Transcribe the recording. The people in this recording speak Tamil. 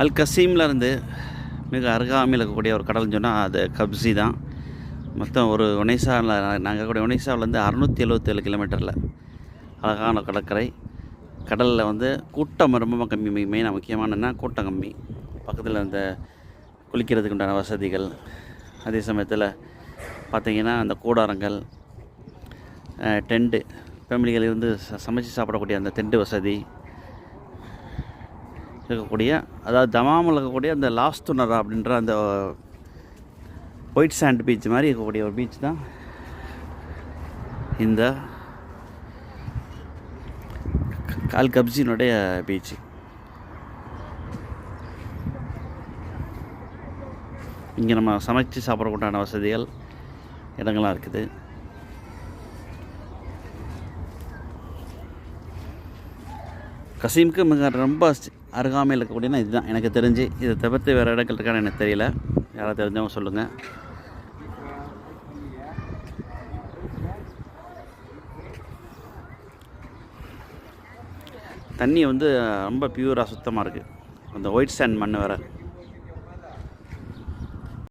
அல் கசீமில் இருந்து மிக அருகாமையில் இருக்கக்கூடிய ஒரு கடல்னு சொன்னால் அது கப்ஸி தான். மொத்தம் ஒரு ஒனைசாவில் நாங்கள் கூட ஒனைசாவிலேருந்து 677 கிலோமீட்டரில் அழகான கடற்கரை. கடலில் வந்து கூட்டம் ரொம்ப கம்மி. மெயினாக முக்கியமானன்னா கூட்டம் கம்மி. பக்கத்தில் இந்த குளிக்கிறதுக்கு உண்டான வசதிகள், அதே சமயத்தில் பார்த்திங்கன்னா அந்த கூடாரங்கள், டென்ட்டு, ஃபேமிலிகள் இருந்து சமைச்சு சாப்பிடக்கூடிய அந்த டென்ட்டு வசதி இருக்கக்கூடிய, அதாவது தமாமில் இருக்கக்கூடிய அந்த லாஸ்துனரா அப்படின்ற அந்த ஒயிட் சாண்ட் பீச் மாதிரி இருக்கக்கூடிய ஒரு பீச் தான் இந்த அல் கப்ஸினுடைய பீச்சு. இங்கே நம்ம சமைச்சு சாப்பிடக்கூடான வசதிகள் இடங்கள்லாம் இருக்குது. கசீமுக்கு மிக ரொம்ப அருகாமையில் இருக்கக்கூடியனா இதுதான் எனக்கு தெரிஞ்சு. இதை தவிர்த்து வேறு இடங்கள் இருக்கான்னு எனக்கு தெரியல. யாராவது தெரிஞ்சவங்க சொல்லுங்கள். தண்ணி வந்து ரொம்ப பியூராக சுத்தமாக இருக்குது. அந்த ஒயிட் சாண்ட் மண் வேறு.